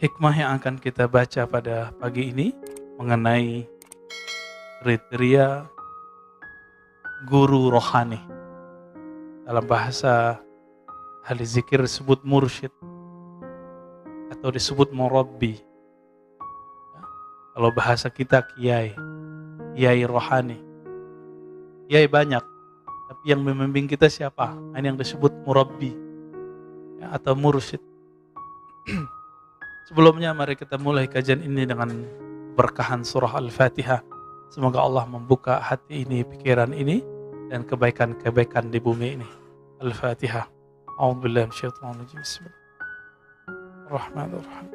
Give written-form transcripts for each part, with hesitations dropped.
Hikmah yang akan kita baca pada pagi ini mengenai kriteria guru rohani. Dalam bahasa ahli zikir disebut mursyid atau disebut murabbi. Kalau bahasa kita kiai rohani. Kiai banyak, tapi yang membimbing kita siapa? Ini yang disebut murabbi ya, atau mursyid. Sebelumnya mari kita mulai kajian ini dengan berkahan surah Al-Fatihah. Semoga Allah membuka hati ini, pikiran ini, dan kebaikan-kebaikan di bumi ini. Al-Fatihah. A'udzubillahi minasyaitonir rajim. Bismillahirrahmanirrahim.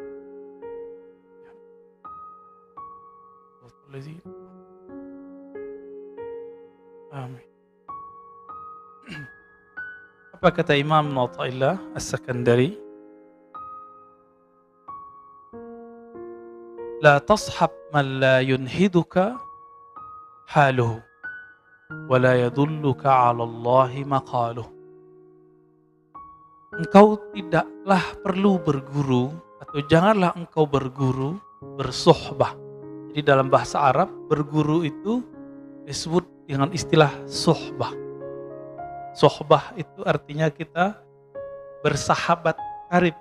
Amin. Apa kata Imam Athaillah As-Sakandari? La tashab man la yunhiduka haluhu wa la yadulluka 'ala Allahi maqaluh. Engkau tidaklah perlu berguru atau janganlah engkau berguru bersuhbah. Jadi dalam bahasa Arab berguru itu disebut dengan istilah suhbah. Suhbah itu artinya kita bersahabat karib,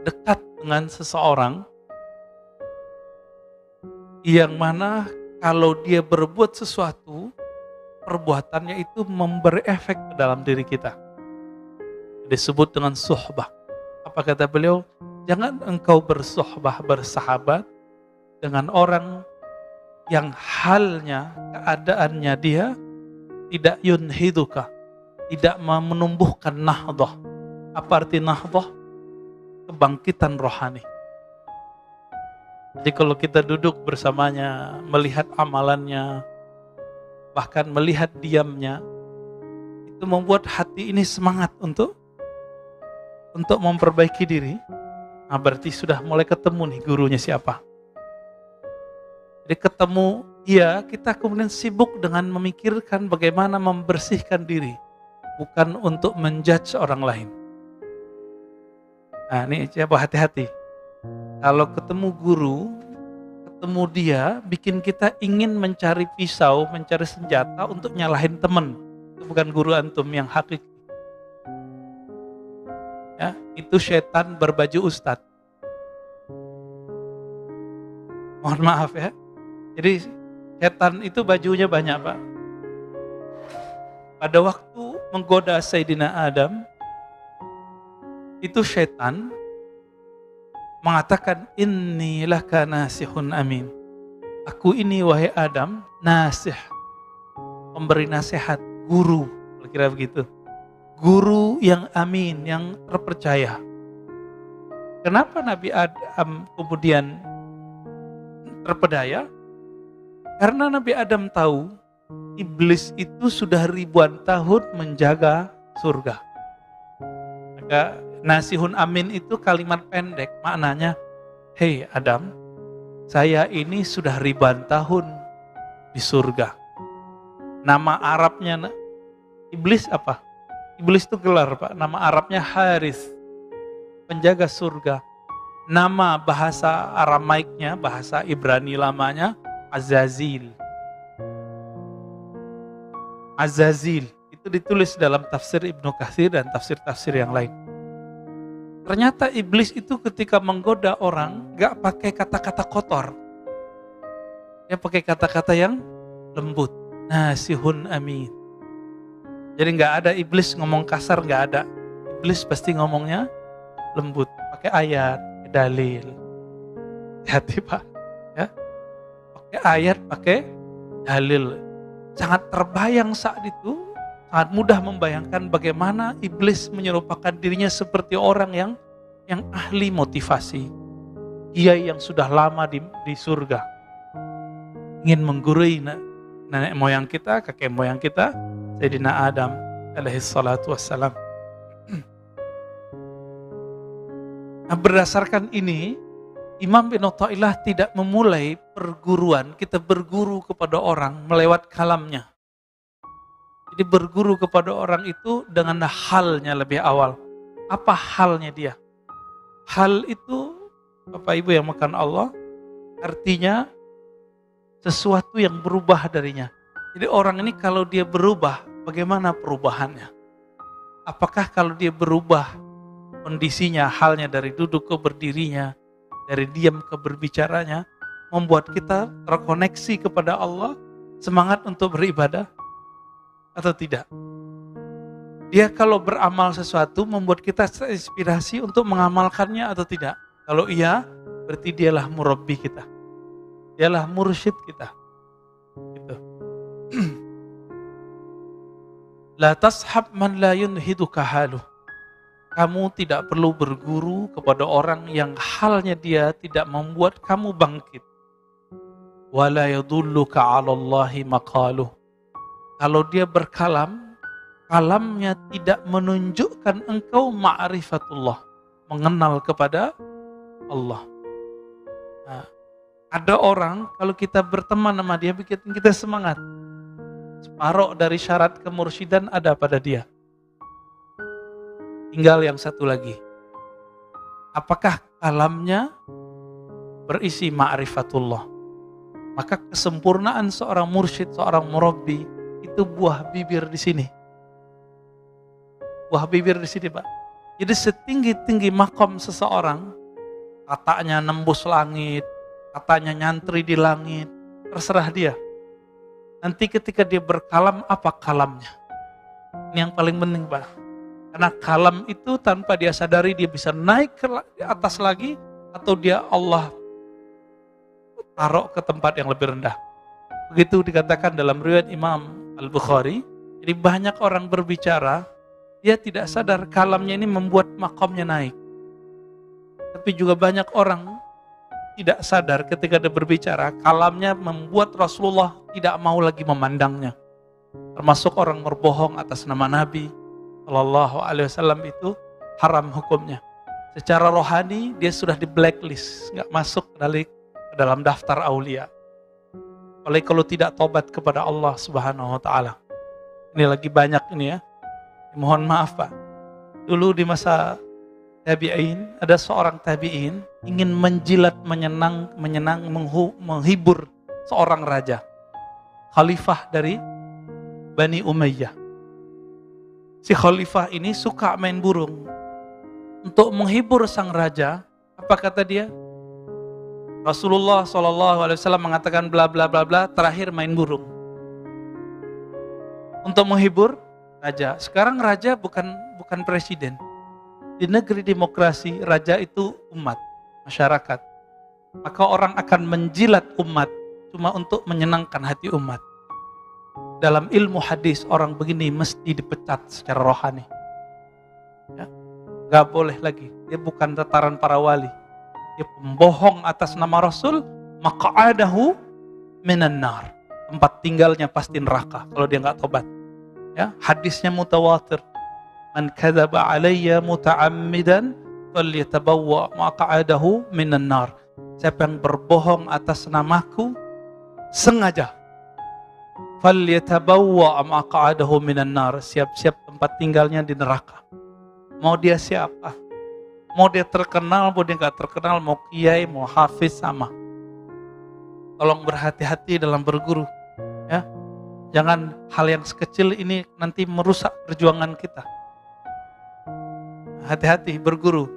dekat dengan seseorang yang mana kalau dia berbuat sesuatu, perbuatannya itu memberi efek ke dalam diri kita. Disebut dengan suhbah. Apa kata beliau? Jangan engkau bersuhbah, bersahabat dengan orang yang halnya, keadaannya dia tidak yunhiduka, tidak menumbuhkan nahdah. Apa arti nahdah? Kebangkitan rohani. Jadi kalau kita duduk bersamanya, melihat amalannya, bahkan melihat diamnya, itu membuat hati ini semangat untuk memperbaiki diri. Nah, berarti sudah mulai ketemu nih gurunya siapa. Jadi ketemu dia, kita kemudian sibuk dengan memikirkan bagaimana membersihkan diri, bukan untuk menjudge orang lain. Nah, ini coba hati-hati. Kalau ketemu guru, ketemu dia, bikin kita ingin mencari pisau, mencari senjata untuk nyalahin teman. Itu bukan guru antum yang hakiki. Ya, itu setan berbaju ustadz. Mohon maaf ya. Jadi setan itu bajunya banyak, Pak. Pada waktu menggoda Sayyidina Adam, itu setan mengatakan, inni laka nasihun amin. Aku ini wahai Adam, nasih, pemberi nasihat, guru, kira-kira begitu. Guru yang amin, yang terpercaya. Kenapa Nabi Adam kemudian terpedaya? Karena Nabi Adam tahu, iblis itu sudah ribuan tahun menjaga surga. Maka nasihun amin itu kalimat pendek, maknanya, hei Adam, saya ini sudah ribuan tahun di surga. Nama Arabnya iblis apa? Iblis itu gelar, Pak. Nama Arabnya Haris, penjaga surga. Nama bahasa Aramaiknya, bahasa Ibrani lamanya Azazil. Azazil itu ditulis dalam tafsir Ibnu Katsir dan tafsir-tafsir yang lain. Ternyata iblis itu ketika menggoda orang gak pakai kata-kata kotor. Dia pakai kata-kata yang lembut. Nasihun amin. Jadi gak ada iblis ngomong kasar, gak ada. Iblis pasti ngomongnya lembut. Pakai ayat, pakai dalil. Hati-hati Pak. Ya. Pakai ayat, pakai dalil. Sangat terbayang saat itu. Sangat mudah membayangkan bagaimana iblis menyerupakan dirinya seperti orang yang ahli motivasi. Dia yang sudah lama di surga. Ingin menggurui nenek moyang kita, kakek moyang kita, Sayyidina Adam alaihi salatu wassalam. Nah, berdasarkan ini, Imam bin Athaillah tidak memulai perguruan, kita berguru kepada orang melewat kalamnya. Jadi berguru kepada orang itu dengan halnya lebih awal. Apa halnya dia? Hal itu, Bapak Ibu yang makan Allah, artinya sesuatu yang berubah darinya. Jadi orang ini kalau dia berubah, bagaimana perubahannya? Apakah kalau dia berubah kondisinya, halnya dari duduk ke berdirinya, dari diam ke berbicaranya, membuat kita terkoneksi kepada Allah, semangat untuk beribadah atau tidak? Dia kalau beramal sesuatu membuat kita terinspirasi untuk mengamalkannya atau tidak? Kalau iya, berarti dialah murabbi kita. Dialah mursyid kita. Gitu. La tashab man la yunhiduka haluh. Kamu tidak perlu berguru kepada orang yang halnya dia tidak membuat kamu bangkit. Wa la yadulluka 'ala Allahi maqaluh. Kalau dia berkalam, kalamnya tidak menunjukkan engkau ma'rifatullah, mengenal kepada Allah. Nah, ada orang kalau kita berteman sama dia bikin kita semangat. Separuh dari syarat kemursyidaan ada pada dia. Tinggal yang satu lagi. Apakah kalamnya berisi ma'rifatullah? Maka kesempurnaan seorang mursyid, seorang murabbi itu buah bibir di sini. Buah bibir di sini, Pak. Jadi setinggi-tinggi makom seseorang, katanya nembus langit, katanya nyantri di langit, terserah dia. Nanti ketika dia berkalam, apa kalamnya? Ini yang paling penting, Pak. Karena kalam itu tanpa dia sadari dia bisa naik ke atas lagi, atau dia Allah taruh ke tempat yang lebih rendah. Begitu dikatakan dalam riwayat Imam Al-Bukhari. Jadi banyak orang berbicara, dia tidak sadar kalamnya ini membuat makamnya naik. Tapi juga banyak orang tidak sadar ketika dia berbicara, kalamnya membuat Rasulullah tidak mau lagi memandangnya. Termasuk orang berbohong atas nama Nabi Shallallahu Alaihi Wasallam itu haram hukumnya. Secara rohani dia sudah di blacklist, nggak masuk ke dalam daftar aulia. Apalagi kalau tidak tobat kepada Allah Subhanahu Wa Taala. Ini lagi banyak ini ya. Mohon maaf Pak, dulu di masa tabi'in, ada seorang tabi'in ingin menjilat, menghibur seorang raja, khalifah dari Bani Umayyah. Si khalifah ini suka main burung. Untuk menghibur sang raja, apa kata dia? Rasulullah SAW mengatakan bla bla bla bla, terakhir main burung. Untuk menghibur raja. Sekarang raja bukan presiden. Di negeri demokrasi, raja itu umat, masyarakat. Maka orang akan menjilat umat cuma untuk menyenangkan hati umat. Dalam ilmu hadis, orang begini mesti dipecat secara rohani. Ya. Gak boleh lagi. Dia bukan tataran para wali. Dia pembohong atas nama Rasul, maq'adahu minan nar. Tempat tinggalnya pasti neraka kalau dia gak tobat. Ya, hadisnya mutawatir. Man kadzaba alayya muta'ammidan falyatabawwa maq'adahu minan nar. Siapa yang berbohong atas namaku sengaja, falyatabawwa maq'adahu minan nar. Siap-siap tempat tinggalnya di neraka. Mau dia siapa? Mau dia terkenal, mau dia enggak terkenal, mau kiai, mau hafiz, sama. Tolong berhati-hati dalam berguru, ya. Jangan hal yang sekecil ini nanti merusak perjuangan kita. Hati-hati berguru.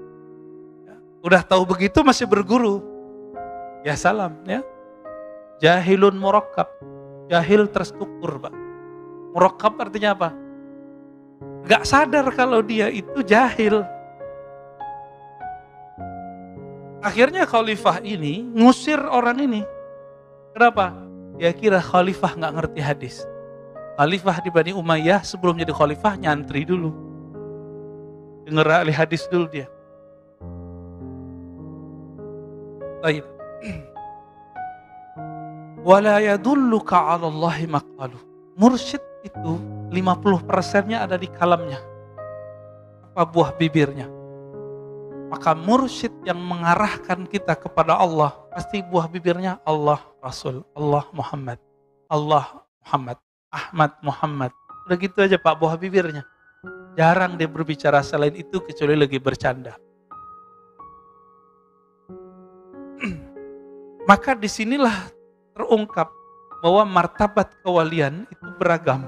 Udah tahu begitu masih berguru. Ya salam, ya. Jahilun murakkab. Jahil terstruktur, Pak. Murakkab artinya apa? Gak sadar kalau dia itu jahil. Akhirnya khalifah ini ngusir orang ini. Kenapa? Dia kira khalifah gak ngerti hadis. Khalifah di Bani Umayyah sebelum jadi khalifah nyantri dulu. Dengar ahli hadis dulu dia. Baik. Wala yadulluka 'ala Allahi maqalu. Mursyid itu 50%-nya ada di kalamnya. Apa buah bibirnya? Maka mursyid yang mengarahkan kita kepada Allah, pasti buah bibirnya Allah Rasul, Allah Muhammad, Allah Muhammad, Ahmad Muhammad. Udah gitu aja Pak, bawah bibirnya. Jarang dia berbicara selain itu kecuali lagi bercanda. Maka disinilah terungkap bahwa martabat kewalian itu beragam.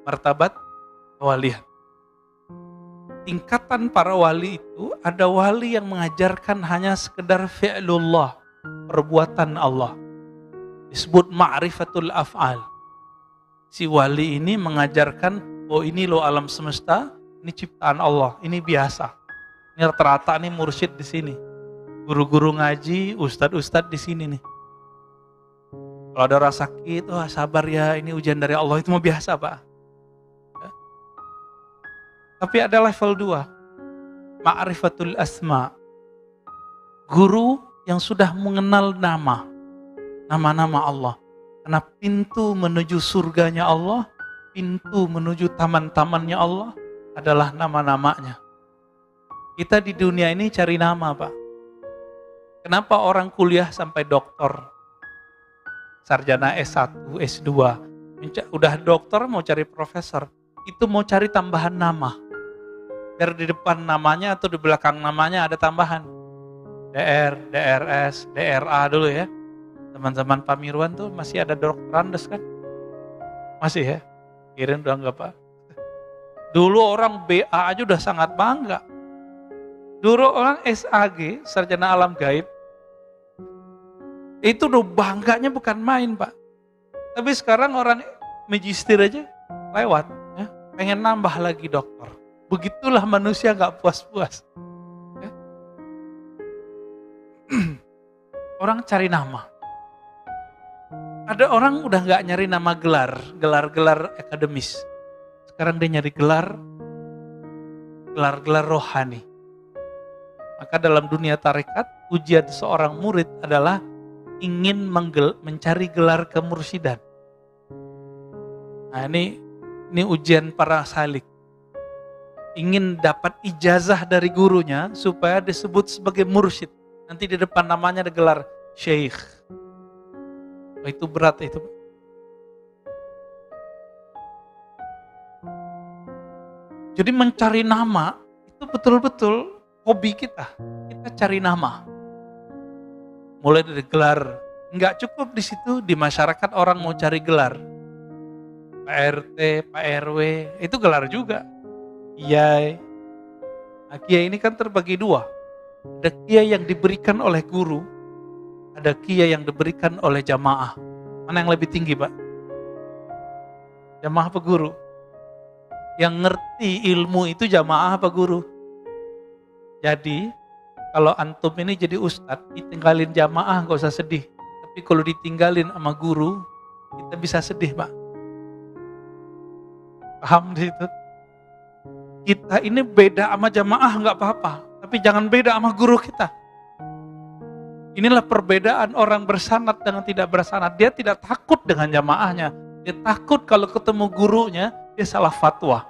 Martabat kewalian. Tingkatan para wali itu, ada wali yang mengajarkan hanya sekedar fi'lullah, perbuatan Allah. Disebut ma'rifatul af'al. Si wali ini mengajarkan, oh ini loh alam semesta, ini ciptaan Allah, ini biasa. Ini rata-rata nih mursyid di sini. Guru-guru ngaji, ustadz-ustadz di sini nih. Kalau ada orang sakit, oh sabar ya, ini ujian dari Allah, itu mah biasa Pak. Ya. Tapi ada level 2, ma'rifatul asma. Guru yang sudah mengenal nama-nama Allah. Karena pintu menuju surganya Allah, pintu menuju taman-tamannya Allah adalah nama-namanya. Kita di dunia ini cari nama Pak. Kenapa orang kuliah sampai doktor, sarjana S1, S2, udah dokter mau cari profesor, itu mau cari tambahan nama. Biar di depan namanya atau di belakang namanya ada tambahan. DR, DRS, DRA dulu ya. Teman-teman Pak Mirwan tuh masih ada dokterandes kan? Masih ya? Kirim udah enggak Pak? Dulu orang BA aja udah sangat bangga. Dulu orang SAG, sarjana alam gaib, itu udah bangganya bukan main Pak. Tapi sekarang orang magister aja lewat, ya, pengen nambah lagi dokter. Begitulah manusia gak puas-puas. Ya. Orang cari nama. Ada orang udah gak nyari nama gelar akademis. Sekarang dia nyari gelar rohani. Maka dalam dunia tarekat, ujian seorang murid adalah ingin mencari gelar kemursidan. Nah ini ujian para salik. Ingin dapat ijazah dari gurunya supaya disebut sebagai mursyid. Nanti di depan namanya ada gelar syekh. Oh, itu berat itu. Jadi mencari nama itu betul-betul hobi kita. Kita cari nama. Mulai dari gelar, nggak cukup di situ, di masyarakat orang mau cari gelar. Pak RT, Pak RW, itu gelar juga. Kiai. Nah, kiai ini kan terbagi 2. Ada kiai yang diberikan oleh guru, ada kiai yang diberikan oleh jamaah. Mana yang lebih tinggi Pak? Jamaah apa guru? Yang ngerti ilmu itu jamaah apa guru? Jadi, kalau antum ini jadi ustadz, ditinggalin jamaah gak usah sedih. Tapi kalau ditinggalin sama guru, kita bisa sedih Pak. Paham di situ? Kita ini beda sama jamaah gak apa-apa. Tapi jangan beda sama guru kita. Inilah perbedaan orang bersanad dengan tidak bersanad. Dia tidak takut dengan jamaahnya. Dia takut kalau ketemu gurunya, dia salah fatwa.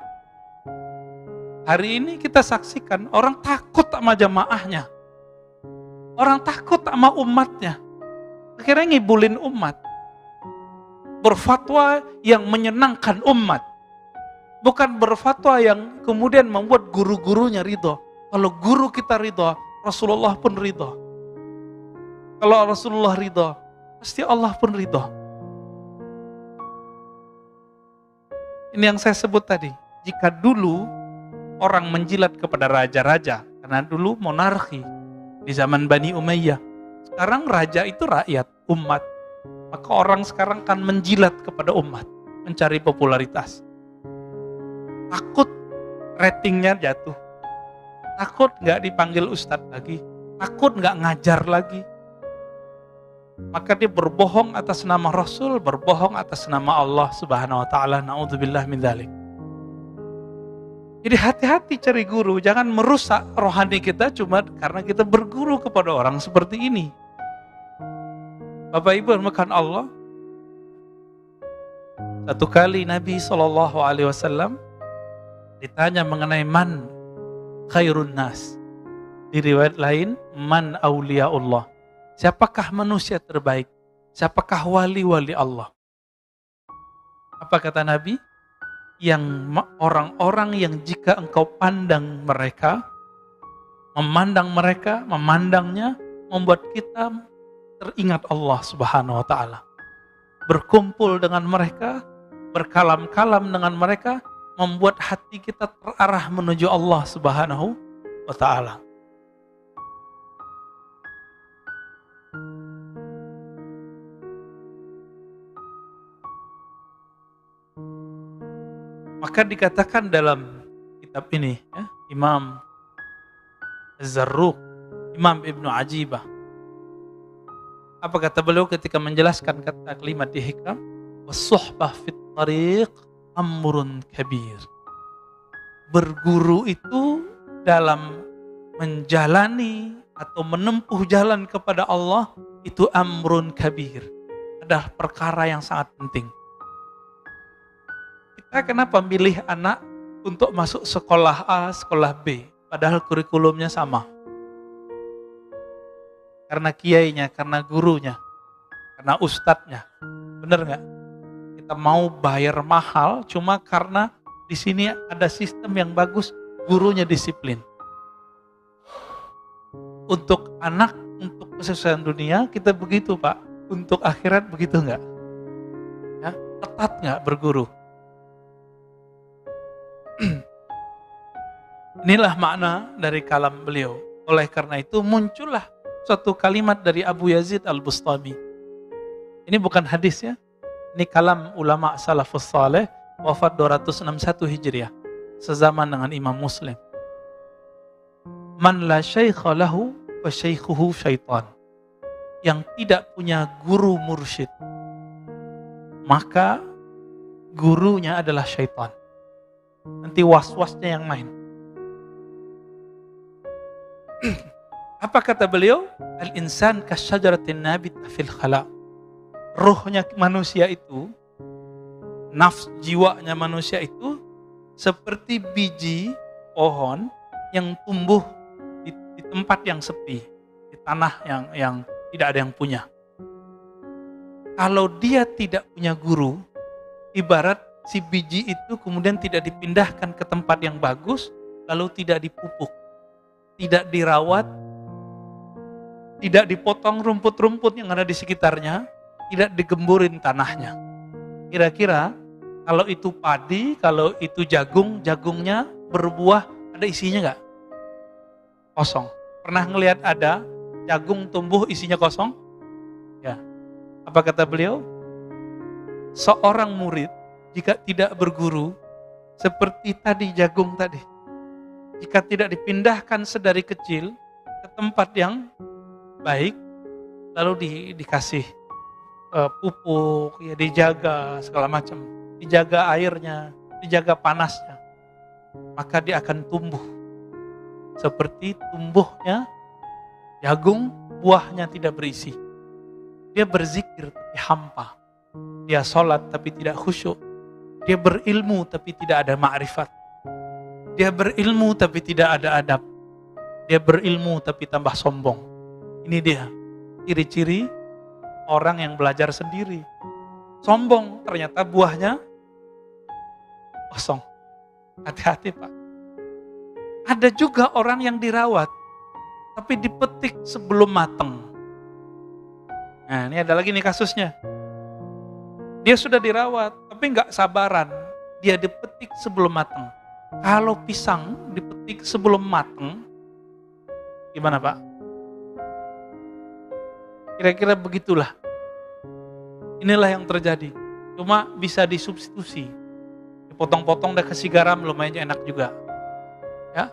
Hari ini kita saksikan orang takut sama jamaahnya. Orang takut sama umatnya. Akhirnya ngibulin umat. Berfatwa yang menyenangkan umat. Bukan berfatwa yang kemudian membuat guru-gurunya ridho. Kalau guru kita ridho, Rasulullah pun ridho. Kalau Rasulullah ridho, pasti Allah pun ridho. Ini yang saya sebut tadi. Jika dulu orang menjilat kepada raja-raja, karena dulu monarki, di zaman Bani Umayyah. Sekarang raja itu rakyat, umat. Maka orang sekarang kan menjilat kepada umat, mencari popularitas. Takut ratingnya jatuh. Takut gak dipanggil ustadz lagi. Takut gak ngajar lagi. Maka dia berbohong atas nama Rasul, berbohong atas nama Allah Subhanahu wa ta'ala. Na'udzubillah min dzalik. Jadi hati-hati cari guru, jangan merusak rohani kita cuma karena kita berguru kepada orang seperti ini. Bapak Ibu yang Allah, satu kali Nabi SAW ditanya mengenai man khairun nas. Di riwayat lain, man awliyaullah. Siapakah manusia terbaik? Siapakah wali-wali Allah? Apa kata Nabi? Orang-orang yang jika engkau memandangnya, membuat kita teringat Allah Subhanahu wa taala. Berkumpul dengan mereka, berkalam-kalam dengan mereka, membuat hati kita terarah menuju Allah Subhanahu wa taala. Maka dikatakan dalam kitab ini, ya, Imam Az-Zarruq, Imam Ibnu Ajibah, apa kata beliau ketika menjelaskan kata kalimat di hikam? Was-suhbah fit tariq amrun kabir. Berguru itu dalam menjalani atau menempuh jalan kepada Allah itu amrun kabir. Adalah perkara yang sangat penting. Kita kenapa milih anak untuk masuk sekolah A, sekolah B, padahal kurikulumnya sama? Karena kiainya, karena gurunya, karena ustadznya. Bener nggak? Kita mau bayar mahal cuma karena di sini ada sistem yang bagus, gurunya disiplin. Untuk anak, untuk kesuksesan dunia kita begitu Pak. Untuk akhirat begitu nggak? Ya, ketat nggak berguru? Inilah makna dari kalam beliau. Oleh karena itu muncullah suatu kalimat dari Abu Yazid Al-Bustami. Ini bukan hadis ya. Ini kalam ulama salafus saleh, wafat 261 Hijriah. Sezaman dengan Imam Muslim. Man la syaikha lahu wa syaikhuhu syaitan. Yang tidak punya guru mursyid, maka gurunya adalah syaitan. Nanti was-wasnya yang main. Apa kata beliau? Al-insan kasyajaratin nabitah fil khala. Ruhnya manusia itu, nafs jiwanya manusia itu seperti biji pohon yang tumbuh di tempat yang sepi, di tanah yang tidak ada yang punya. Kalau dia tidak punya guru, ibarat si biji itu kemudian tidak dipindahkan ke tempat yang bagus, lalu tidak dipupuk, tidak dirawat, tidak dipotong rumput-rumput yang ada di sekitarnya, tidak digemburin tanahnya. Kira-kira kalau itu padi, kalau itu jagung, jagungnya berbuah, ada isinya nggak? Kosong. Pernah ngelihat ada jagung tumbuh isinya kosong? Ya. Apa kata beliau? Seorang murid jika tidak berguru, seperti tadi jagung tadi, jika tidak dipindahkan sedari kecil ke tempat yang baik, lalu dikasih pupuk, ya dijaga segala macam, dijaga airnya, dijaga panasnya, maka dia akan tumbuh seperti tumbuhnya jagung, buahnya tidak berisi. Dia berzikir tapi hampa, dia sholat tapi tidak khusyuk, dia berilmu tapi tidak ada ma'rifat, dia berilmu tapi tidak ada adab, dia berilmu tapi tambah sombong. Ini dia ciri-ciri orang yang belajar sendiri. Sombong, ternyata buahnya kosong. Hati-hati Pak. Ada juga orang yang dirawat, tapi dipetik sebelum mateng. Nah ini ada lagi nih kasusnya. Dia sudah dirawat, tapi nggak sabaran. Dia dipetik sebelum mateng. Kalau pisang dipetik sebelum mateng, gimana Pak? Kira-kira begitulah. Inilah yang terjadi. Cuma bisa disubstitusi. Dipotong-potong dan kasih garam lumayan enak juga. Ya,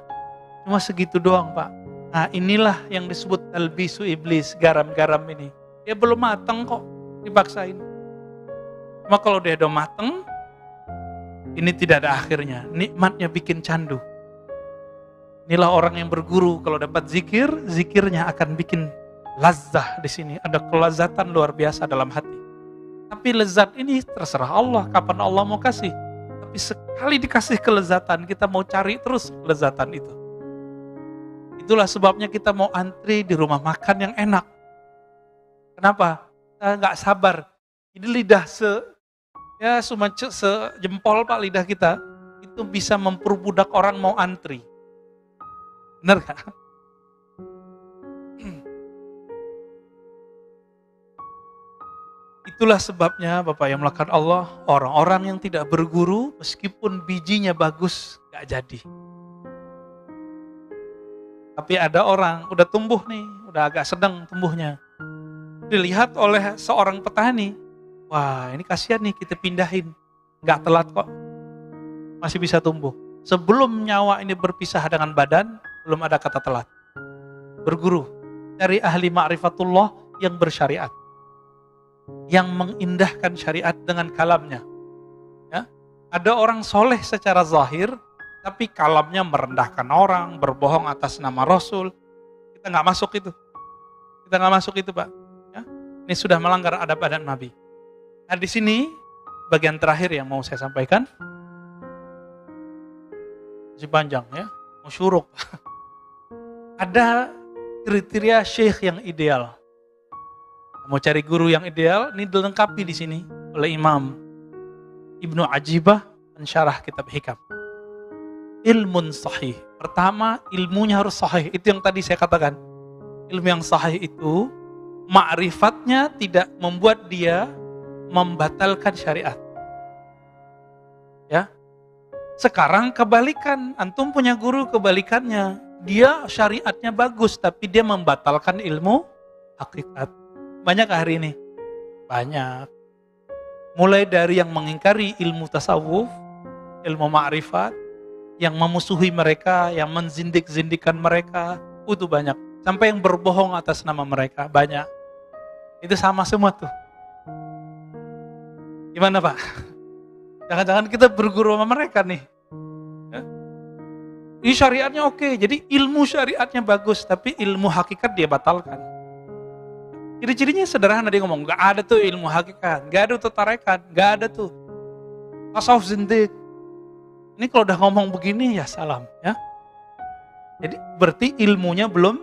cuma segitu doang Pak. Nah inilah yang disebut talbisu iblis, garam-garam ini. Dia belum mateng kok, dipaksain. Cuma kalau dia udah mateng, ini tidak ada akhirnya. Nikmatnya bikin candu. Inilah orang yang berguru, kalau dapat zikir, zikirnya akan bikin lazah di sini, ada kelezatan luar biasa dalam hati. Tapi lezat ini terserah Allah, kapan Allah mau kasih. Tapi sekali dikasih kelezatan, kita mau cari terus kelezatan itu. Itulah sebabnya kita mau antri di rumah makan yang enak. Kenapa? Kita nggak sabar. Jadi lidah Ya cuma sejempol Pak lidah kita, itu bisa memperbudak orang mau antri. Benar gak? Itulah sebabnya Bapak yang melakukan Allah, orang-orang yang tidak berguru meskipun bijinya bagus gak jadi. Tapi ada orang udah tumbuh nih, udah agak sedang tumbuhnya. Dilihat oleh seorang petani, wah ini kasihan nih kita pindahin, gak telat kok, masih bisa tumbuh. Sebelum nyawa ini berpisah dengan badan, belum ada kata telat. Berguru, cari ahli ma'rifatullah yang bersyariat, yang mengindahkan syariat dengan kalamnya. Ya? Ada orang soleh secara zahir, tapi kalamnya merendahkan orang, berbohong atas nama Rasul. Kita nggak masuk itu. Kita nggak masuk itu, Pak. Ya? Ini sudah melanggar adab-adab Nabi. Nah di sini bagian terakhir yang mau saya sampaikan. Masih panjang ya, mau syuruk. Ada kriteria syekh yang ideal. Mau cari guru yang ideal, ini dilengkapi di sini oleh Imam Ibnu Ajibah mensyarah kitab Hikam. Ilmun sahih. Pertama, ilmunya harus sahih. Itu yang tadi saya katakan. Ilmu yang sahih itu, ma'rifatnya tidak membuat dia membatalkan syariat. Ya. Sekarang kebalikan, antum punya guru kebalikannya. Dia syariatnya bagus, tapi dia membatalkan ilmu hakikat. Banyak hari ini? Banyak. Mulai dari yang mengingkari ilmu tasawuf, ilmu ma'rifat, yang memusuhi mereka, yang menzindik-zindikan mereka, itu banyak. Sampai yang berbohong atas nama mereka, banyak. Itu sama semua tuh. Gimana Pak? Jangan-jangan kita berguru sama mereka nih. Ini syariatnya oke, jadi ilmu syariatnya bagus, tapi ilmu hakikat dia batalkan. Ciri-cirinya sederhana, dia ngomong, gak ada tuh ilmu hakikat, gak ada tuh tarekat, gak ada tuh tasawuf zindik. Ini kalau udah ngomong begini ya salam ya. Jadi berarti ilmunya belum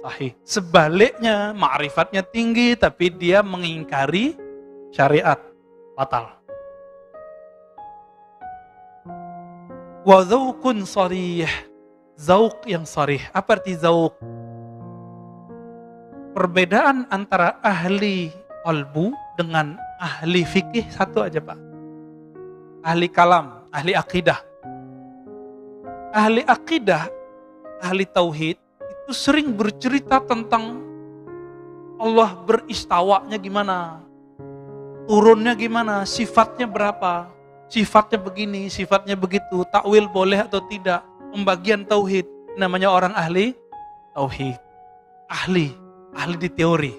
sahih. Sebaliknya ma'rifatnya tinggi tapi dia mengingkari syariat, batal. Wa dzauqun sharih. Zauq yang sharih. Apa arti zauq? Perbedaan antara ahli qalbu dengan ahli fikih satu aja Pak. Ahli kalam, ahli akidah. Ahli akidah, ahli tauhid itu sering bercerita tentang Allah beristawanya gimana, turunnya gimana, sifatnya berapa, sifatnya begini, sifatnya begitu, takwil boleh atau tidak, pembagian tauhid. Namanya orang ahli tauhid, ahli di teori.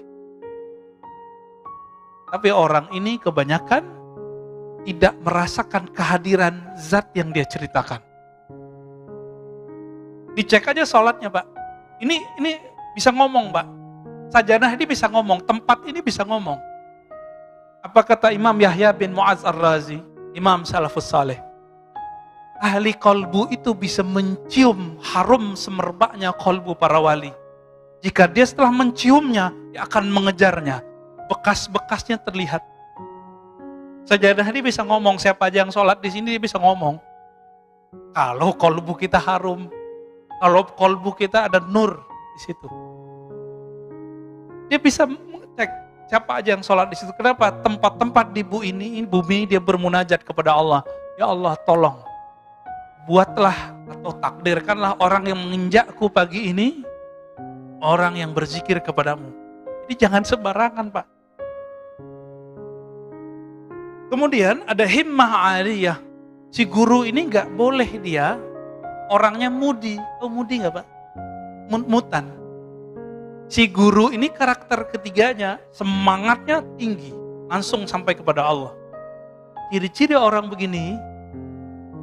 Tapi orang ini kebanyakan tidak merasakan kehadiran zat yang dia ceritakan. Dicek aja sholatnya Pak. Ini bisa ngomong Pak. Sajanah ini bisa ngomong, tempat ini bisa ngomong. Apa kata Imam Yahya bin Mu'adz Ar-Razi, Imam Salafus Saleh? Ahli kolbu itu bisa mencium harum semerbaknya kolbu para wali. Jika dia setelah menciumnya, dia akan mengejarnya. Bekas-bekasnya terlihat. Sajadah ini bisa ngomong, siapa aja yang sholat di sini dia bisa ngomong. Kalau kolbu kita harum, kalau kolbu kita ada nur di situ. Dia bisa mengecek siapa aja yang sholat di situ. Kenapa? Tempat-tempat di bumi dia bermunajat kepada Allah. Ya Allah tolong, buatlah atau takdirkanlah orang yang menginjakku pagi ini, orang yang berzikir kepadamu. Jadi jangan sembarangan Pak. Kemudian ada himmah aliyah. Si guru ini gak boleh dia orangnya mudi. Oh mudi gak Pak? Mut-mutan. Si guru ini karakter ketiganya semangatnya tinggi. Langsung sampai kepada Allah. Ciri-ciri orang begini,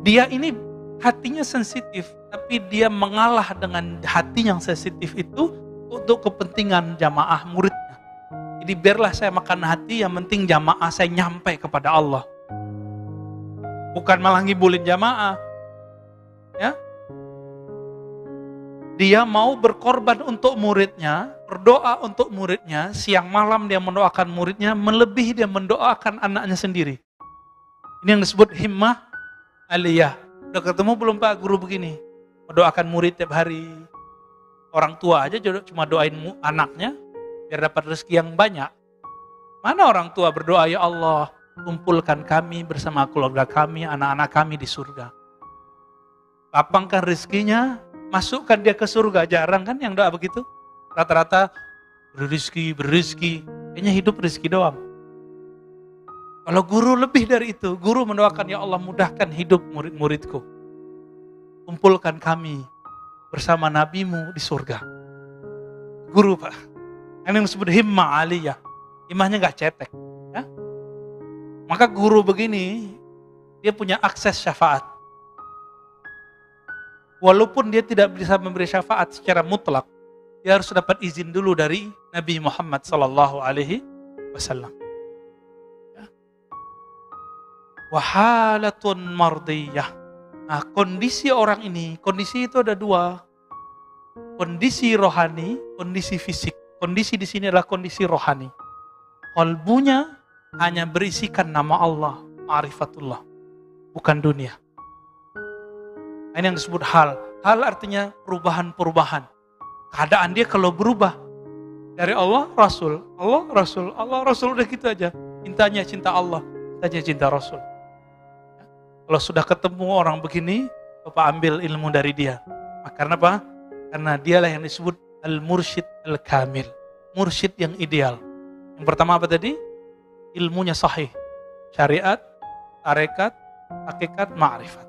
dia ini hatinya sensitif. Tapi dia mengalah dengan hati yang sensitif itu untuk kepentingan jamaah muridnya. Jadi biarlah saya makan hati, yang penting jamaah saya nyampe kepada Allah. Bukan malah ngibulin jamaah. Ya. Dia mau berkorban untuk muridnya, berdoa untuk muridnya, siang malam dia mendoakan muridnya, melebihi dia mendoakan anaknya sendiri. Ini yang disebut himmah aliyah. Udah ketemu belum Pak guru begini? Mendoakan murid tiap hari. Orang tua aja cuma doain anaknya biar dapat rezeki yang banyak. Mana orang tua berdoa, ya Allah, kumpulkan kami bersama keluarga kami, anak-anak kami di surga. Lapangkan rezekinya, masukkan dia ke surga. Jarang kan yang doa begitu? Rata-rata berizki. Kayaknya hidup rezeki doang. Kalau guru lebih dari itu, guru mendoakan, ya Allah mudahkan hidup murid-muridku. Kumpulkan kami bersama nabimu di surga. Guru Pak. Ini yang disebut himmah aliyah. Himmahnya gak cetek. Ya? Maka guru begini, dia punya akses syafaat. Walaupun dia tidak bisa memberi syafaat secara mutlak, dia harus dapat izin dulu dari Nabi Muhammad SAW. Wahalatun mardiyah. Nah, kondisi orang ini, kondisi itu ada dua. Kondisi rohani, kondisi fisik. Kondisi di sini adalah kondisi rohani. Kalbunya hanya berisikan nama Allah, ma'rifatullah, bukan dunia. Ini yang disebut hal. Hal artinya perubahan-perubahan. Keadaan dia kalau berubah dari Allah, Rasul, Allah, Rasul, Allah, Rasul, udah gitu aja. Cintanya cinta Allah, cintanya cinta Rasul. Kalau sudah ketemu orang begini, Bapak ambil ilmu dari dia. Karena apa? Karena dialah yang disebut al-mursyid al-kamil. Mursyid yang ideal. Yang pertama apa tadi? Ilmunya sahih. Syariat, tarekat, hakikat, ma'rifat.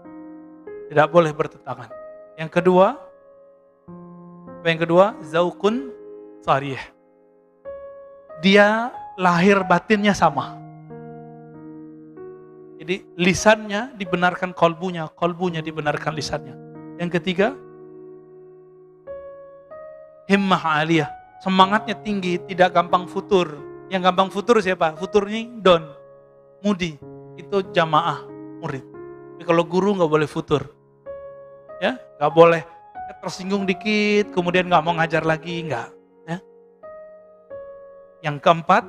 Tidak boleh bertentangan. Yang kedua, apa yang kedua? Zaukun sarih. Dia lahir batinnya sama. Jadi lisannya dibenarkan kolbunya, kolbunya dibenarkan lisannya. Yang ketiga, himmah aliyah. Semangatnya tinggi, tidak gampang futur. Yang gampang futur siapa? Futur ini don, mudi. Itu jamaah murid. Tapi kalau guru nggak boleh futur. Ya, nggak boleh tersinggung dikit, kemudian nggak mau ngajar lagi, nggak. Ya. Yang keempat,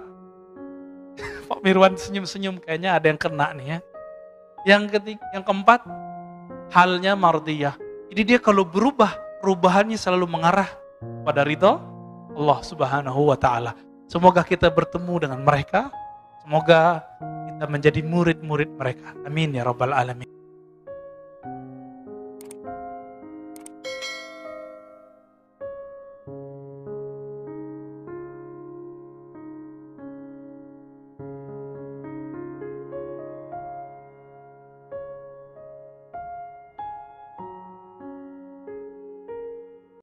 Pak Mirwan senyum-senyum, kayaknya ada yang kena nih ya. Yang keempat, halnya mardiyah. Jadi dia kalau berubah, perubahannya selalu mengarah pada ridho Allah Subhanahu wa Ta'ala. Semoga kita bertemu dengan mereka. Semoga kita menjadi murid-murid mereka. Amin ya Rabbal Alamin.